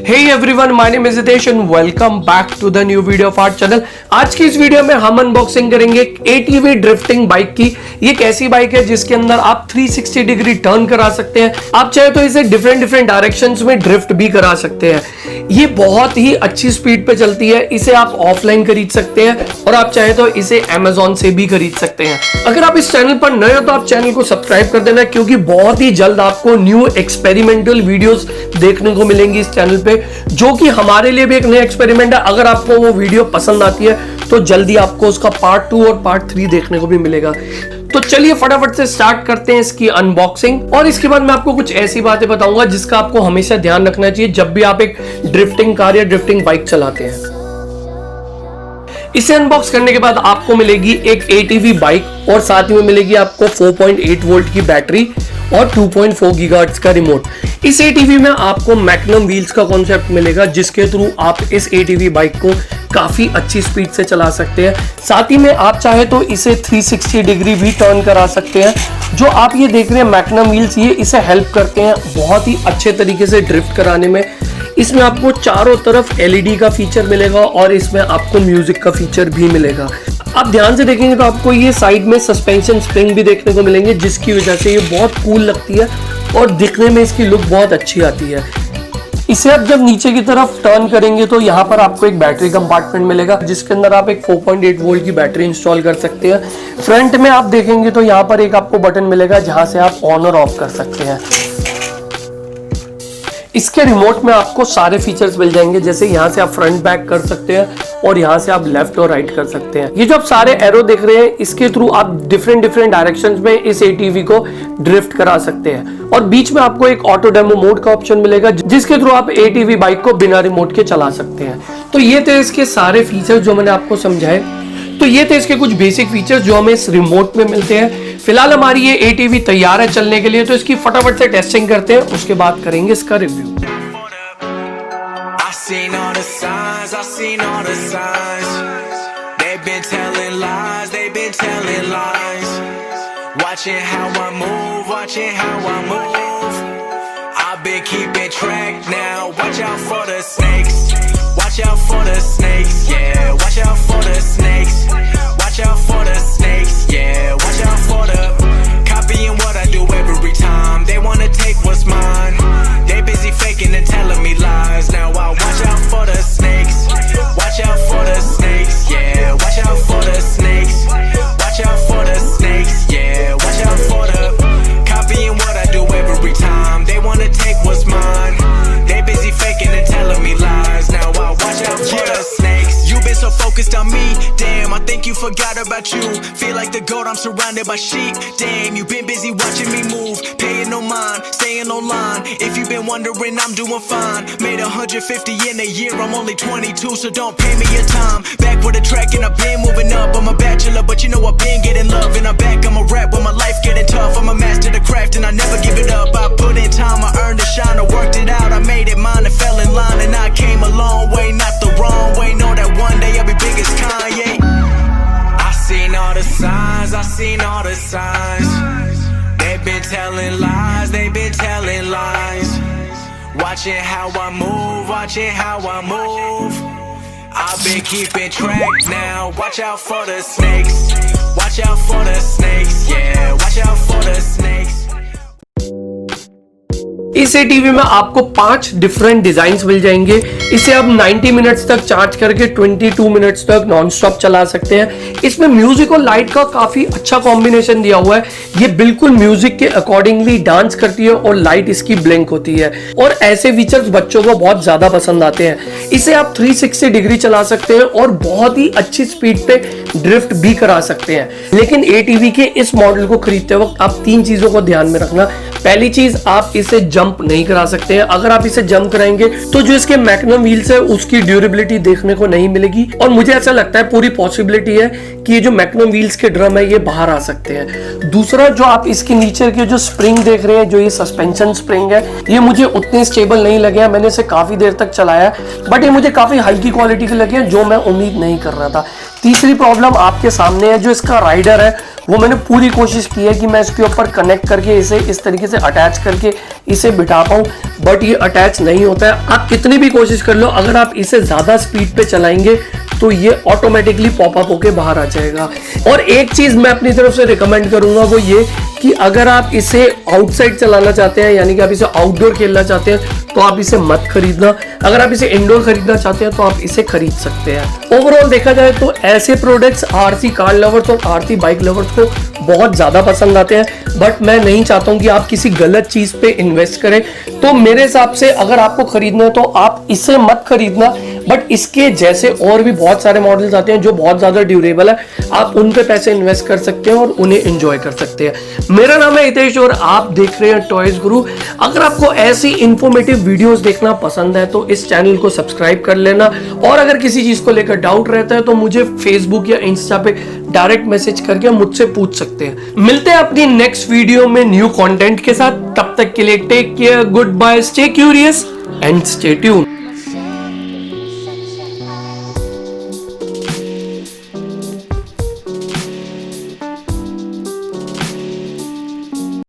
Hey everyone, my name is Hitesh and welcome back to the new video of our channel। आज की इस video में हम unboxing करेंगे एक ATV ड्रिफ्टिंग बाइक की। ये एक ऐसी बाइक है जिसके अंदर आप 360 डिग्री टर्न करा सकते हैं। आप चाहे तो इसे डिफरेंट डायरेक्शंस में ड्रिफ्ट भी करा सकते हैं। ये बहुत ही अच्छी स्पीड पे चलती है। इसे आप ऑफलाइन खरीद सकते हैं और आप चाहे तो इसे Amazon से भी खरीद सकते हैं। अगर आप इस चैनल पर नए हो तो आप चैनल को सब्सक्राइब कर देना, क्योंकि बहुत ही जल्द आपको न्यू एक्सपेरिमेंटल वीडियोस देखने को मिलेंगी इस चैनल पे, जो कि हमारे लिए भी एक नया एक्सपेरिमेंट है। अगर आपको वो वीडियो पसंद आती है तो जल्दी आपको उसका पार्ट 2 और पार्ट 3 देखने को भी मिलेगा। तो चलिए फटाफट से स्टार्ट करते हैं इसकी अनबॉक्सिंग। और इसके बाद मैं आपको कुछ ऐसी बातें बताऊंगा जिसका आपको हमेशा ध्यान रखना चाहिए जब भी आप एक ड्रिफ्टिंग कार या ड्रिफ्टिंग बाइक चलाते हैं। इसे अनबॉक्स करने के बाद आपको मिलेगी एक ATV बाइक और साथ ही में मिलेगी आपको 4.8 वोल्ट की बैटरी और 2.4 गीगाहर्ट्ज का रिमोट। इस ATV में आपको मैग्नम व्हील्स का कॉन्सेप्ट मिलेगा, जिसके थ्रू आप इस ATV बाइक को काफी अच्छी स्पीड से चला सकते हैं। साथ ही में आप चाहे तो इसे 360 डिग्री भी टर्न करा सकते हैं। जो आप ये देख रहे हैं मैग्नम व्हील्स, ये इसे हेल्प करते हैं बहुत ही अच्छे तरीके से ड्रिफ्ट कराने में। इसमें आपको चारों तरफ LED का फीचर मिलेगा और इसमें आपको म्यूजिक का फीचर भी मिलेगा। आप ध्यान से देखेंगे तो आपको ये साइड में सस्पेंशन स्प्रिंग भी देखने को मिलेंगे, जिसकी वजह से ये बहुत कूल लगती है और दिखने में इसकी लुक बहुत अच्छी आती है। इसे आप जब नीचे की तरफ टर्न करेंगे तो यहाँ पर आपको एक बैटरी कंपार्टमेंट मिलेगा, जिसके अंदर आप एक 4.8 वोल्ट की बैटरी इंस्टॉल कर सकते हैं। फ्रंट में आप देखेंगे तो यहाँ पर एक आपको बटन मिलेगा जहाँ से आप ऑन और ऑफ कर सकते हैं। इसके रिमोट में आपको सारे फीचर्स मिल जाएंगे, जैसे यहाँ से आप फ्रंट बैक कर सकते हैं और यहाँ से आप लेफ्ट और राइट कर सकते हैं। ये जो आप सारे एरो देख रहे हैं, इसके थ्रू आप डिफरेंट डायरेक्शंस में इस ATV को ड्रिफ्ट करा सकते हैं। और बीच में आपको एक ऑटो डेमो मोड का ऑप्शन मिलेगा, जिसके थ्रू आप ATV बाइक को बिना रिमोट के चला सकते हैं। तो ये थे इसके सारे फीचर्स जो मैंने आपको समझाए। तो ये थे इसके कुछ बेसिक फीचर्स जो हमें इस रिमोट में मिलते हैं। फिलहाल हमारी ये ATV तैयार है चलने के लिए, तो इसकी फटाफट से टेस्टिंग करते हैं, उसके बाद करेंगे इसका review. Watching how I move, watching how I move. I've been keeping track now. Watch out for the snakes. Watch out for the snakes. Yeah, watch out for the snakes. Watch out for the snakes. Yeah, watch out for the copying what I do every time. They wanna take what's mine. They busy faking and telling me lies. Now I watch out for the snakes. Watch out for the snakes. Yeah, watch out for the snakes. Watch out for the snakes. Yeah, watch out for the copying what I do every time. They wanna take what's mine. They busy faking and telling me lies. Now I watch out for the snakes. You've been so focused on me, damn, I think you forgot about you. Feel like the goat, I'm surrounded by sheep. Damn, you've been busy watching me move, paying no mind, staying online. If you've been wondering, I'm doing fine. Made 150 in a year, I'm only 22, so don't pay me your time. Back with a track and I've been moving up. I'm a bachelor, but you know I've been getting love. And I'm back, I'm a rap when my life getting tough. I'm a master the craft and I never give it up. I put in time, I earned a shine, I worked it out, I made it mine and fell in line. And I came a long way, not the wrong way. Know that one day I'll be big as Kanye. I seen all the signs, I seen all the signs. They've been telling lies, they've been telling lies. Watching how I move, watching how I move. I've been keeping track now. Watch out for the snakes. Watch out for the snakes. Yeah, watch out for the snakes. इस ATV में आपको 5 different design मिल जाएंगे। इसे आप 90 minutes तक charge करके 22 minutes तक non stop चला सकते हैं। इसमें म्यूजिक और लाइट का काफी अच्छा कॉम्बिनेशन दिया हुआ है। ये बिल्कुल म्यूजिक के अकॉर्डिंगली डांस करती है और लाइट इसकी ब्लिंक होती है, और ऐसे फीचर्स बच्चों को बहुत ज्यादा पसंद आते हैं। इसे आप 360 डिग्री चला सकते हैं और बहुत ही अच्छी स्पीड पे ड्रिफ्ट भी करा सकते हैं। लेकिन ATV के इस मॉडल को खरीदते वक्त आप 3 चीजों को ध्यान में रखना। पहली चीज, आप इसे जंप नहीं करा सकते हैं। अगर आप इसे जंप कराएंगे तो जो इसके मैग्नम व्हील्स है उसकी ड्यूरेबिलिटी देखने को नहीं मिलेगी, और मुझे ऐसा लगता है पूरी पॉसिबिलिटी है कि ये जो मैग्नम व्हील्स के ड्रम है ये बाहर आ सकते हैं। दूसरा, जो आप इसके नीचे के जो स्प्रिंग देख रहे हैं, जो ये सस्पेंशन स्प्रिंग है, ये मुझे उतने स्टेबल नहीं लगे हैं। मैंने इसे काफी देर तक चलाया, बट ये मुझे काफी हल्की क्वालिटी के लगे हैं, जो मैं उम्मीद नहीं कर रहा था। तीसरी प्रॉब्लम आपके सामने है, जो इसका राइडर है वो मैंने पूरी कोशिश की है कि मैं इसके ऊपर कनेक्ट करके इसे इस तरीके से अटैच करके इसे बिठा पाऊँ, बट ये अटैच नहीं होता है। आप कितनी भी कोशिश कर लो, अगर आप इसे ज़्यादा स्पीड पे चलाएंगे तो ये ऑटोमेटिकली पॉपअप होके बाहर आ जाएगा। और एक चीज़ मैं अपनी तरफ से रिकमेंड करूँगा वो ये कि अगर आप इसे आउटसाइड चलाना चाहते हैं, यानी कि आप इसे आउटडोर खेलना चाहते हैं, तो आप इसे मत खरीदना। अगर आप इसे इंडोर खरीदना चाहते हैं तो आप इसे खरीद सकते हैं। ओवरऑल देखा जाए तो ऐसे प्रोडक्ट्स आरसी कार लवर्स और आरसी बाइक लवर्स को बहुत ज़्यादा पसंद आते हैं, बट मैं नहीं चाहता हूँ कि आप किसी गलत चीज़ पे इन्वेस्ट करें। तो मेरे हिसाब से अगर आपको खरीदना है तो आप इसे मत खरीदना, बट इसके जैसे और भी बहुत सारे मॉडल्स आते हैं जो बहुत ज़्यादा ड्यूरेबल है, आप उन पे पैसे इन्वेस्ट कर सकते हैं और उन्हें एंजॉय कर सकते हैं। मेरा नाम है हितेश और आप देख रहे हैं टॉयज गुरु। अगर आपको ऐसी इंफॉर्मेटिव वीडियोस देखना पसंद है तो इस चैनल को सब्सक्राइब कर लेना, और अगर किसी चीज़ को लेकर डाउट रहता है तो मुझे फेसबुक या इंस्टा पे डायरेक्ट मैसेज करके मुझसे पूछ सकते हैं। मिलते हैं अपनी नेक्स्ट वीडियो में न्यू कंटेंट के साथ। तब तक के लिए take care, goodbye, stay curious and stay tune.